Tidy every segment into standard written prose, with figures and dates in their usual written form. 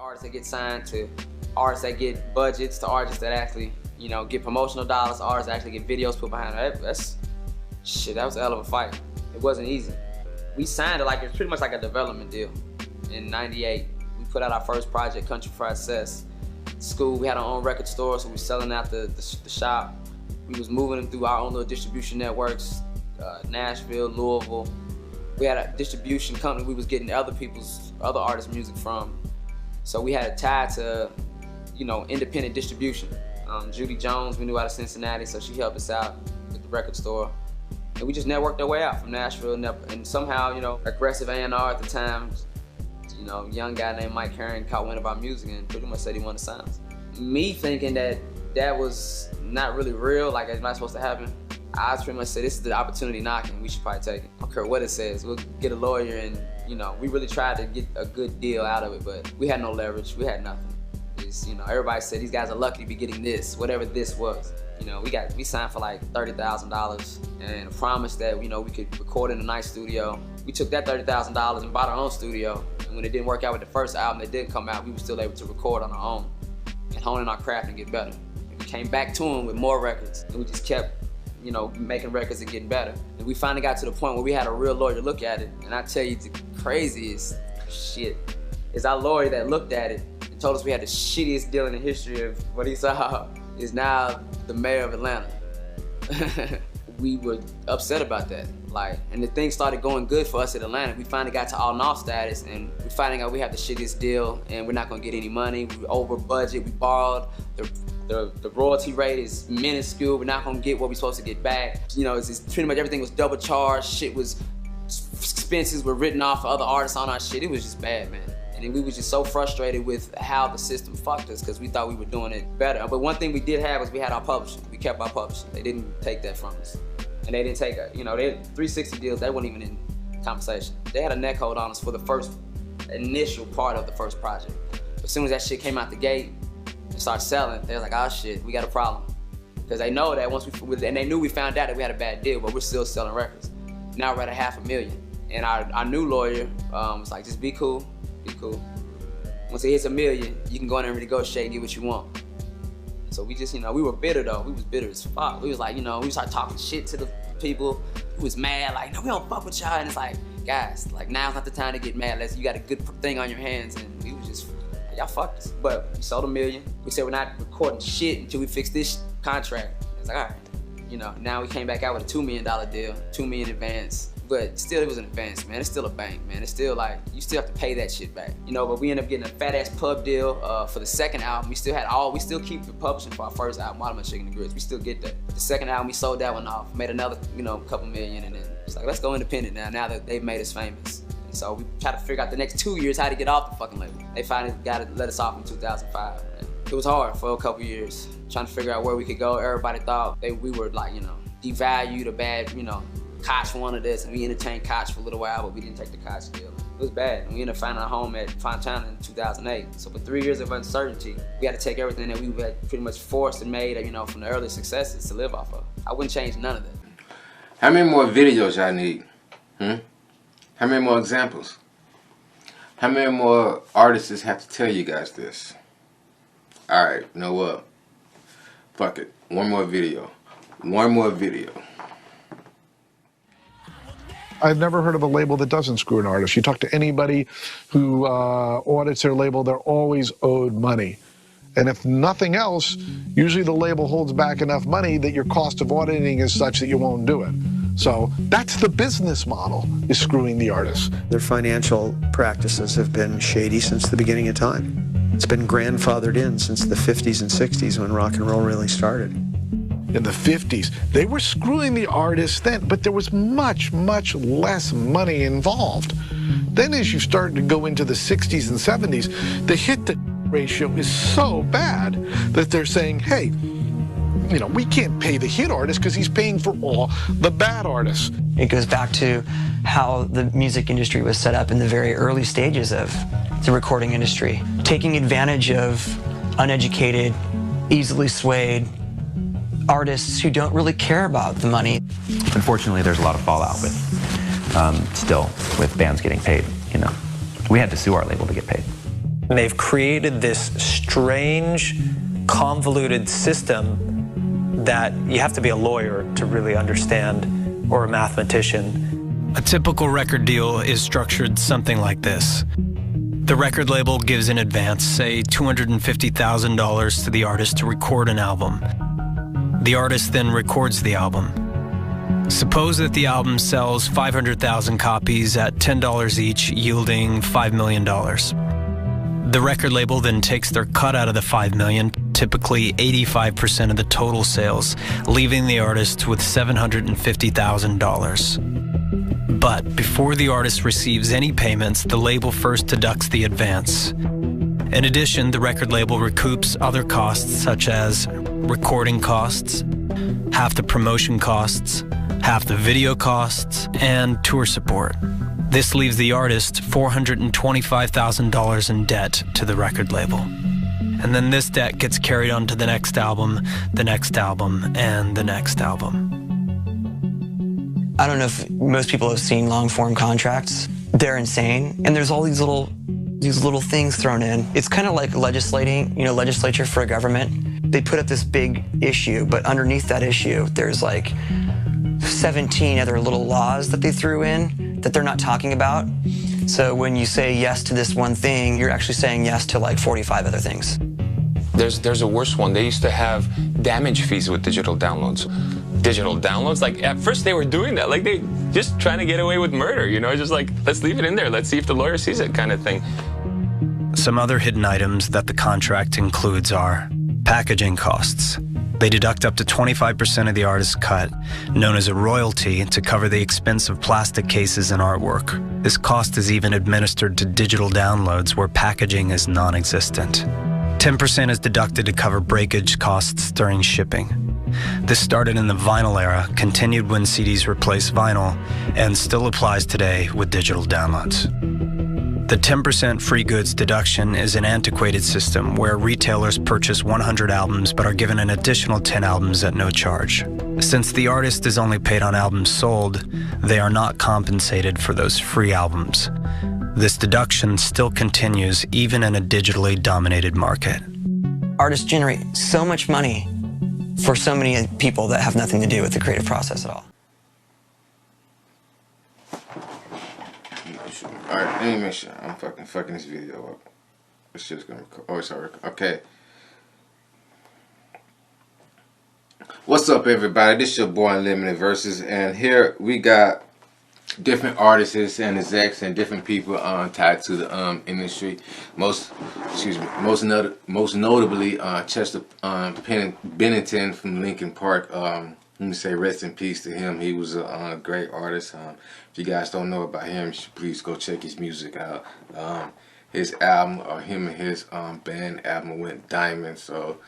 artists that get signed to artists that get budgets to artists that actually, you know, get promotional dollars, artists that actually get videos put behind it. That was a hell of a fight. It wasn't easy. We signed it like it's pretty much like a development deal. In '98, we put out our first project, Country Fried Cess. School, we had our own record store, so we were selling out the shop. We was moving them through our own little distribution networks, Nashville, Louisville. We had a distribution company we was getting other artists' music from. So we had a tie to, you know, independent distribution. Judy Jones, we knew out of Cincinnati, so she helped us out with the record store. And we just networked our way out from Nashville, and somehow, you know, aggressive A&R at the time, you know, young guy named Mike Herring caught wind of our music and pretty much said he wanted to sign us. Me thinking that was not really real, like it's not supposed to happen, I pretty much said, this is the opportunity knocking, we should probably take it. I don't care what it says, we'll get a lawyer, and you know, we really tried to get a good deal out of it, but we had no leverage, we had nothing. You know, everybody said these guys are lucky to be getting this, whatever this was. You know, we signed for like $30,000 and promised that, you know, we could record in a nice studio. We took that $30,000 and bought our own studio. And when it didn't work out with the first album that didn't come out, we were still able to record on our own and hone in our craft and get better. And we came back to them with more records, and we just kept, you know, making records and getting better. And we finally got to the point where we had a real lawyer look at it. And I tell you, the craziest shit is our lawyer that looked at it and told us we had the shittiest deal in the history of what he saw is now the mayor of Atlanta. We were upset about that. Like, and the thing started going good for us in Atlanta. We finally got to all-off status, and we finding out we have the shittiest deal, and we're not gonna get any money. We were over budget, we borrowed. The royalty rate is minuscule. We're not gonna get what we're supposed to get back. You know, it's pretty much everything was double charged. Shit was, expenses were written off for other artists on our shit. It was just bad, man. And we was just so frustrated with how the system fucked us because we thought we were doing it better. But one thing we did have was we had our publishing. We kept our publishing. They didn't take that from us. And they didn't take, you know, they had 360 deals, they weren't even in conversation. They had a neck hold on us for the first initial part of the first project. But as soon as that shit came out the gate and started selling, they was like, oh shit, we got a problem. Because they know that once and they knew we found out that we had a bad deal, but we're still selling records. Now we're at $500,000. And our new lawyer was like, just be cool. Be cool. Once it hits $1 million, you can go in there and negotiate and get what you want. So we just, you know, we were bitter though. We was bitter as fuck. We was like, you know, we started talking shit to the people. We was mad, like, no, we don't fuck with y'all. And it's like, guys, like now's not the time to get mad unless you got a good thing on your hands. And we was just, y'all fucked us. But we sold $1 million. We said we're not recording shit until we fix this contract. It's like, all right. You know, now we came back out with a $2 million deal, $2 million advance. But still, it was an advance, man. It's still a bank, man. It's still like, you still have to pay that shit back. You know, but we ended up getting a fat ass pub deal for the second album. We still keep the publishing for our first album, Watermelon Chicken and Grits. We still get that. But the second album, we sold that one off, made another, you know, couple million, and then it's like, let's go independent now that they've made us famous. And so we try to figure out the next 2 years how to get off the fucking label. They finally got to let us off in 2005. Man. It was hard for a couple years, trying to figure out where we could go. Everybody thought we were like, you know, devalued or bad, you know, Koch wanted this, and we entertained Koch for a little while, but we didn't take the Koch deal. It was bad, and we ended up finding our home at Fontana in 2008. So for 3 years of uncertainty, we had to take everything that we had pretty much forced and made, you know, from the early successes to live off of. I wouldn't change none of that. How many more videos y'all need? How many more examples? How many more artists have to tell you guys this? Alright, you know what? Fuck it. One more video. One more video. I've never heard of a label that doesn't screw an artist. You talk to anybody who audits their label, they're always owed money. And if nothing else, usually the label holds back enough money that your cost of auditing is such that you won't do it. So that's the business model, is screwing the artists. Their financial practices have been shady since the beginning of time. It's been grandfathered in since the 50s and 60s when rock and roll really started. In the 50s, they were screwing the artists then, but there was much, much less money involved. Then as you start to go into the 60s and 70s, the hit-to ratio is so bad that they're saying, hey, you know, we can't pay the hit artist because he's paying for all the bad artists. It goes back to how the music industry was set up in the very early stages of the recording industry, taking advantage of uneducated, easily swayed artists who don't really care about the money. Unfortunately, there's a lot of fallout with, still, with bands getting paid, you know. We had to sue our label to get paid. And they've created this strange, convoluted system that you have to be a lawyer to really understand, or a mathematician. A typical record deal is structured something like this. The record label gives in advance, say $250,000 to the artist to record an album. The artist then records the album. Suppose that the album sells 500,000 copies at $10 each, yielding $5 million. The record label then takes their cut out of the $5 million, typically 85% of the total sales, leaving the artist with $750,000. But before the artist receives any payments, the label first deducts the advance. In addition, the record label recoups other costs such as recording costs, half the promotion costs, half the video costs, and tour support. This leaves the artist $425,000 in debt to the record label. And then this debt gets carried on to the next album, and the next album. I don't know if most people have seen long-form contracts. They're insane, and there's all these little things thrown in. It's kind of like legislature for a government. They put up this big issue, but underneath that issue, there's like 17 other little laws that they threw in that they're not talking about. So when you say yes to this one thing, you're actually saying yes to like 45 other things. There's a worse one. They used to have damage fees with digital downloads. Digital downloads, like at first they were doing that, like they just trying to get away with murder, you know, just like, let's leave it in there, let's see if the lawyer sees it kind of thing. Some other hidden items that the contract includes are packaging costs. They deduct up to 25% of the artist's cut, known as a royalty, to cover the expense of plastic cases and artwork. This cost is even administered to digital downloads where packaging is non-existent. 10% is deducted to cover breakage costs during shipping. This started in the vinyl era, continued when CDs replaced vinyl, and still applies today with digital downloads. The 10% free goods deduction is an antiquated system where retailers purchase 100 albums but are given an additional 10 albums at no charge. Since the artist is only paid on albums sold, they are not compensated for those free albums. This deduction still continues even in a digitally dominated market. Artists generate so much money for so many people that have nothing to do with the creative process at all. Alright, let me make sure I'm fucking this video up. This shit's gonna record. Oh, it's already. Okay. What's up, everybody? This is your boy Unlimited Verses, and here we got different artists and execs and different people tied to the industry. Most notably Chester Bennington from Linkin Park. Let me say rest in peace to him. He was a great artist. If you guys don't know about him, you should please go check his music out. His album, or him and his band album, went diamond, so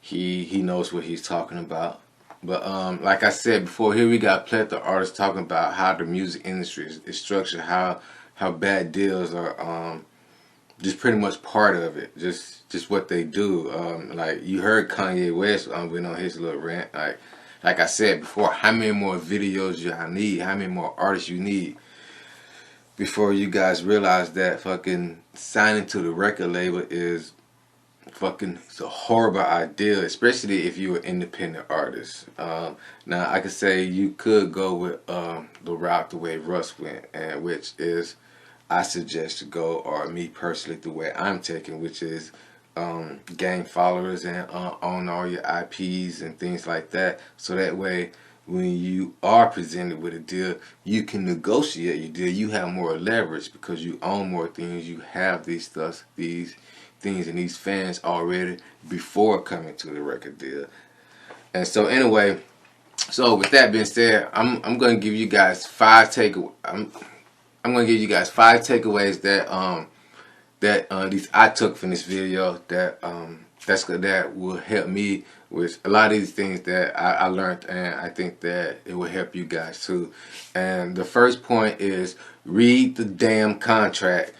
he knows what he's talking about. But like I said before, here we got plethora of artists talking about how the music industry is structured, how bad deals are just pretty much part of it, just what they do. Like you heard Kanye West went on his little rant. Like I said before, how many more videos y'all need? How many more artists you need before you guys realize that fucking signing to the record label is fucking, it's a horrible idea, especially if you're an independent artist. Now I could say you could go with the route the way Russ went, and which is I suggest to go, or me personally the way I'm taking, which is gain followers and own all your IPs and things like that, so that way when you are presented with a deal, you can negotiate your deal. You have more leverage because you own more things. You have these things and these fans already before coming to the record deal. And so anyway, so with that being said, I'm gonna give you guys five takeaways that at least I took from this video that will help me with a lot of these things that I learned, and I think that it will help you guys too. And the first point is read the damn contract.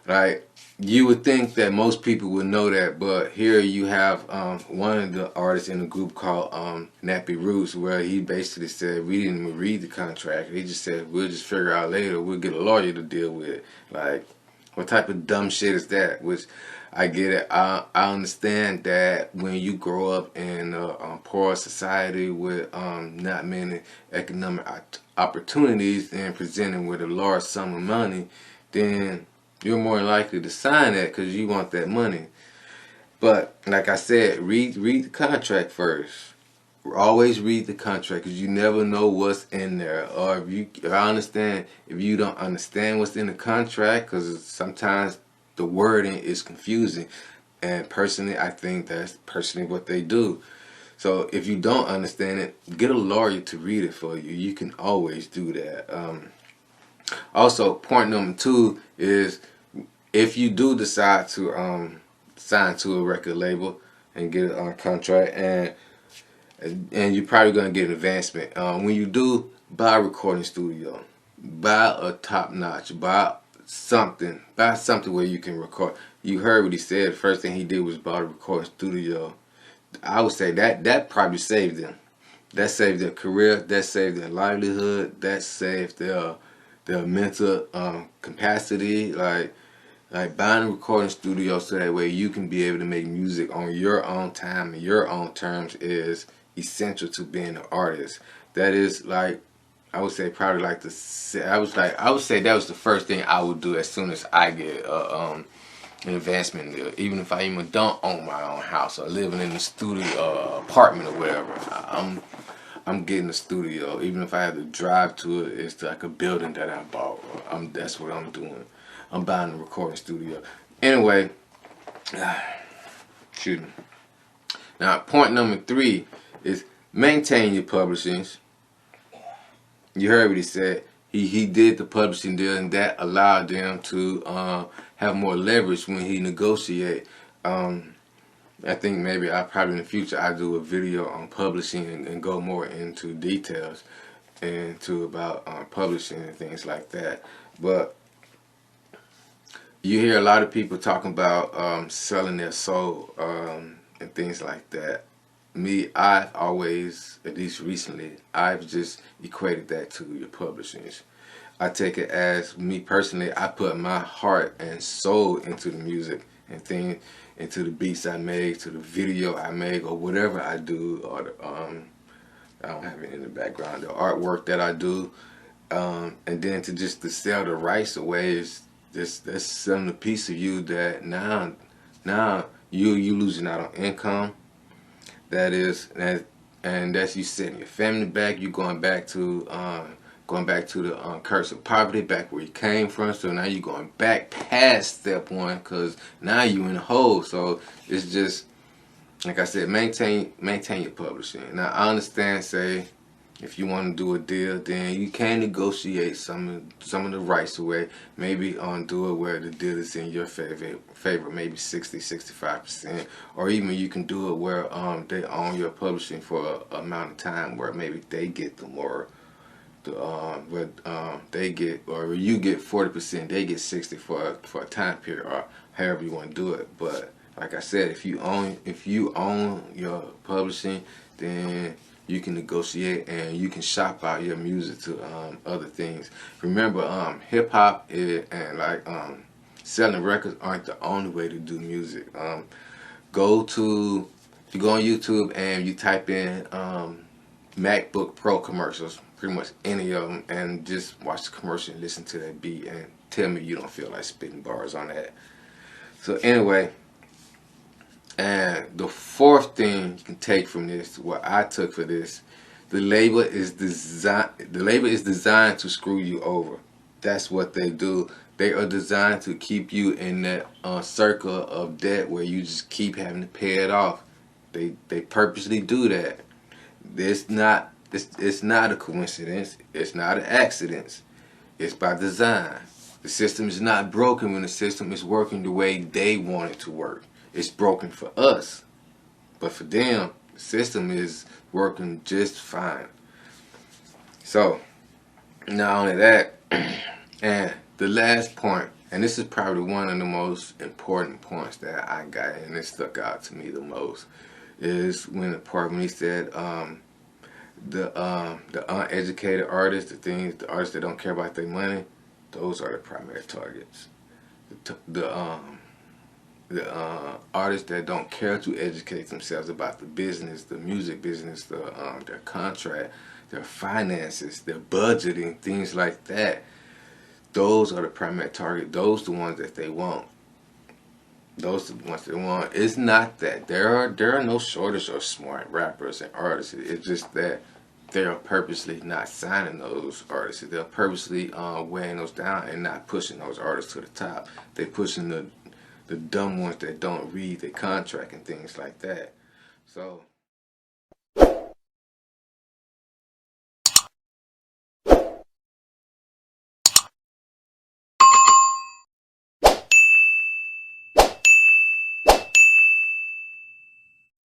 Right? You would think that most people would know that, but here you have one of the artists in the group called Nappy Roots, where he basically said we didn't even read the contract. He just said we'll just figure out later. We'll get a lawyer to deal with it. Like, What type of dumb shit is that? Which I get it. I understand that when you grow up in a poor society with not many economic opportunities and presented with a large sum of money, then you're more likely to sign that because you want that money. But like I said, read the contract first. Always read the contract because you never know what's in there. Or if you don't understand what's in the contract, because sometimes the wording is confusing. And personally, I think that's personally what they do. So if you don't understand it, get a lawyer to read it for you. You can always do that. Also, point number 2 is if you do decide to sign to a record label and get a contract, and you're probably going to get an advancement. When you do, buy a recording studio. Buy a top-notch. Buy something where you can record. You heard what he said. The first thing he did was buy a recording studio. I would say that probably saved them. That saved their career. That saved their livelihood. That saved their mental capacity. Like buying a recording studio so that way you can be able to make music on your own time and your own terms is essential to being an artist. That is, like, I would say probably like I would say that was the first thing I would do as soon as I get an advancement deal. Even if I even don't own my own house or living in a studio apartment or whatever, I'm getting a studio. Even if I have to drive to it, it's like a building that I bought. That's what I'm doing. I'm buying a recording studio. Anyway, shoot me. Now, point number 3 is maintain your publishings. You heard what he said. He did the publishing deal, and that allowed them to have more leverage when he negotiate. I think maybe probably in the future I do a video on publishing and go more into details into about publishing and things like that. But you hear a lot of people talking about selling their soul and things like that. Me, I've always, at least recently, I've just equated that to your publishings. I take it as, me personally, I put my heart and soul into the music and things, into the beats I make, to the video I make, or whatever I do, or the, I don't have it in the background, the artwork that I do, and then to sell the rights away is that's selling a piece of you that now you losing out on income. That is, and that's you setting your family back. You going back to the curse of poverty, back where you came from. So now you're going back past step 1, because now you in a hole. So it's just like I said, maintain your publishing. Now I understand, say, if you want to do a deal, then you can negotiate some of the rights away. Maybe do it where the deal is in your favor, maybe 60-65%, or even you can do it where they own your publishing for an amount of time where maybe they get the more, they get, or you get 40%, they get 60 for a time period, or however you want to do it. But like I said, if you own your publishing, then you can negotiate and you can shop out your music to other things. Remember, hip hop and selling records aren't the only way to do music. If you go on YouTube and you type in MacBook Pro commercials, pretty much any of them, and just watch the commercial and listen to that beat and tell me you don't feel like spitting bars on that. So anyway, and the 4th thing you can take from this, what I took for this, the label is designed to screw you over. That's what they do. They are designed to keep you in that circle of debt where you just keep having to pay it off. They purposely do that. It's not a coincidence. It's not an accident. It's by design. The system is not broken when the system is working the way they want it to work. It's broken for us, but for them, the system is working just fine. So, not only that, and the last point, and this is probably one of the most important points that I got, and it stuck out to me the most, is when he said the uneducated artists, the artists that don't care about their money, those are the primary targets. the artists that don't care to educate themselves about the business, the music business, their contract, their finances, their budgeting, things like that. Those are the primary target. Those are the ones that they want. Those are the ones they want. It's not that there are no shortage of smart rappers and artists. It's just that they are purposely not signing those artists. They're purposely weighing those down and not pushing those artists to the top. They're pushing the dumb ones that don't read the contract and things like that. So